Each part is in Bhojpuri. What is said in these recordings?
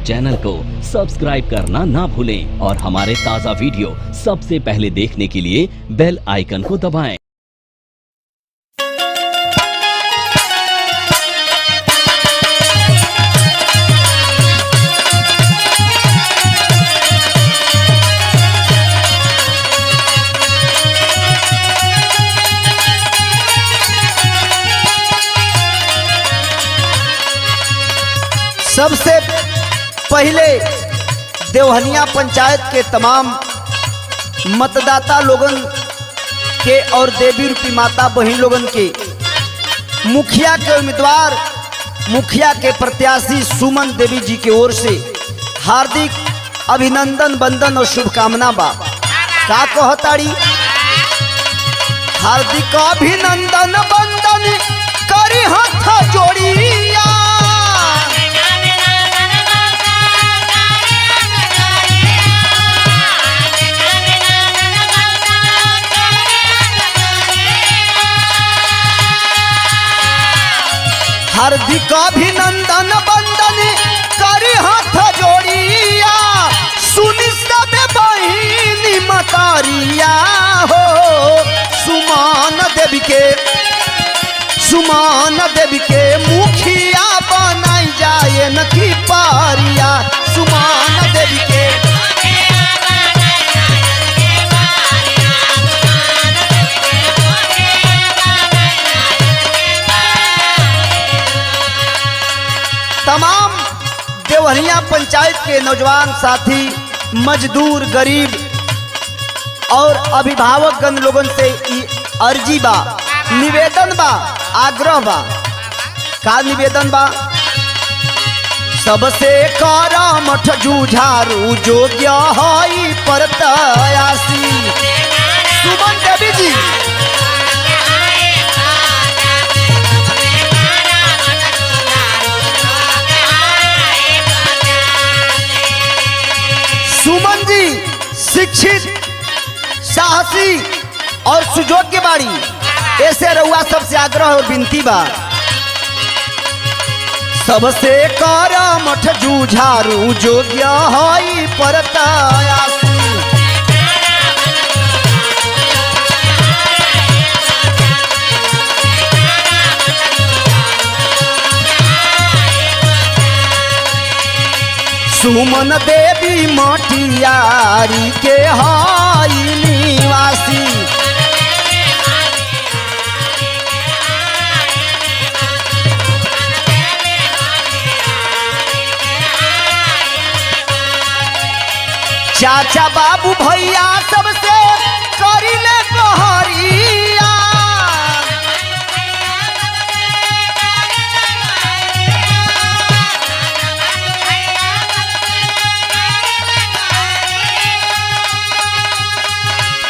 चैनल को सब्सक्राइब करना ना भूलें और हमारे ताज़ा वीडियो सबसे पहले देखने के लिए बेल आइकन को दबाएं। सबसे पहले देवहनिया पंचायत के तमाम मतदाता लोगन के और देवी रूपी माता बहन लोगन के मुखिया के उम्मीदवार मुखिया के प्रत्याशी सुमन देवी जी की ओर से हार्दिक अभिनंदन वंदन और शुभकामना बा। का कहताड़ी? हार्दिक अभिनंदन वंदन करी हाथ जोड़िया, हार्दिक अभिनंदन वंदन करी हाथ जोड़िया, सुनी सब बहिनी मतारिया हो। सुमन देवी के मुखिया बनाई जाए न की पारिया, सुमन देवी के तमाम देवहनिया पंचायत के नौजवान साथी, मजदूर, गरीब और अभिभावकगण लोगन से अर्जी बा, निवेदन बा, आग्रह बा। का निवेदन बा? सबसे करा मठ जूझारू जोग्य हई प्रत्याशी सुमन देवी जी। सुमन जी शिक्षित, साहसी और सुयोग्य बाड़ी। ऐसे रउआ सबसे आग्रह और विनती बा, सबसे कर मठ जूझारू जोग्य हई प्रत्याशी। सुमन देवी मटियारी के हई निवासी, चाचा बाबू भैया सबसे करिले गोहरिया,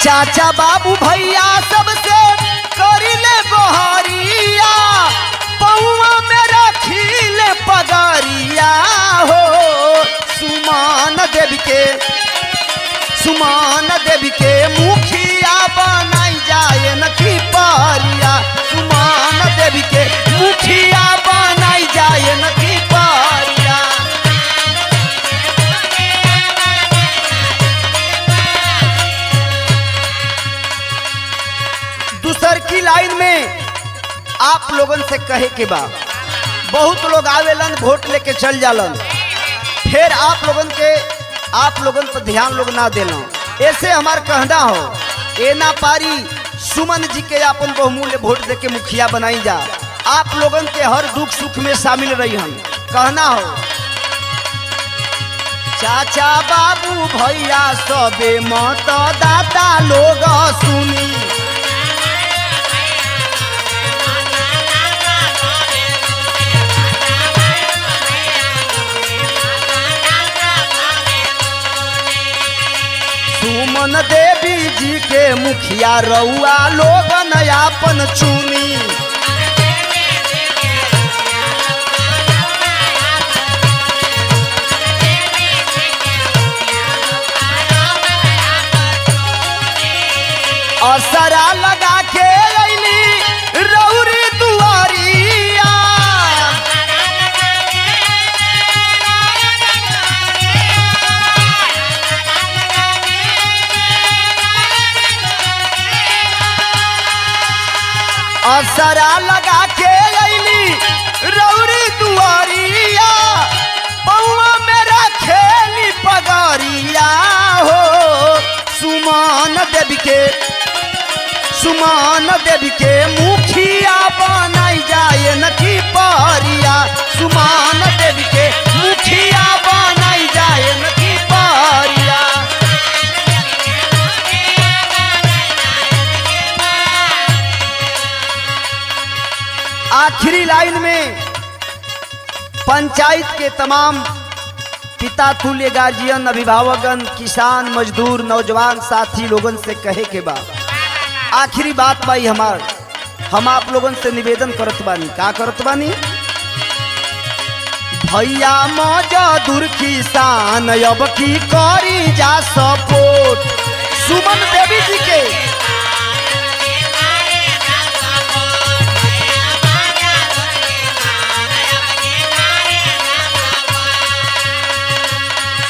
चाचा बाबू भैया सबसे करिले गोहरिया, पौआ में रखिले पगरिया हो। सुमन देवी के मुखिया बनाई जाए न की पारिया, सुमन देवी के मुखिया बनाई जाए न की पारिया। दूसर की लाइन में आप लोगन से कहे के बा, बहुत लोग आवेलन वोट लेके चल जालन, फिर आप लोगन पर ध्यान लोग ना देना। ऐसे हमार कहना हो ए ना पारी सुमन जी के अपन बहुमूल्य वोट दे के मुखिया बनाई जा, आप लोगन के हर दुख सुख में शामिल रही हम। कहना हो चाचा बाबू भैया सबे मतदाता लोग सुनी, सुमन देवी जी के मुखिया रउआ लोगन आपन चुनी, असरा लगा के अइली रउरी दुआरिया, असरा लगा के अली रौरी दुआरिया पौआ मेरा खेली पगरिया हो सुमन देवी के मुखिया बनाई जाए नखी परिया सुमन देवी के मुखिया बनाई जाए नखी परिया। आखिरी लाइन में पंचायत के तमाम पिता तुल्य गार्जियन अभिभावकगण किसान मजदूर नौजवान साथी लोगन से कहे के बाद आखिरी बात भाई हम आप लोगन से निवेदन करत बानी का करत बानी भैया मजदूर किसान अब की करी जा सपोर्ट सुमन देवी जी के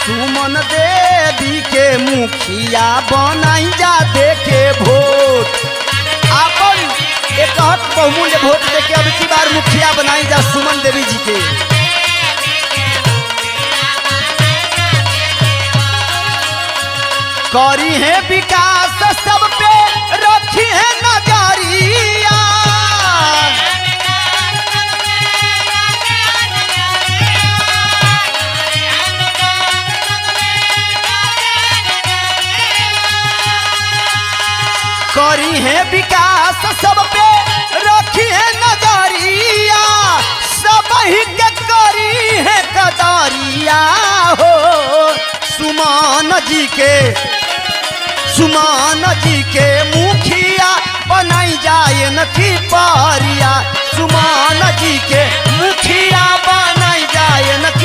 सुमन देवी के मुखिया बनाई जा देके वोट अपन एक बहुमूल्य वोट देके अब की बार मुखिया बनाई जा सुमन देवी जी के। करी है विकास सब पे रखी है नजरिया करी है विकास सब पे रखी है नजरिया सब ही के करी है कदरिया हो सुमन जी के मुखिया बनाई जाए नखी परिया सुमन जी के मुखिया बनाई जाए नखी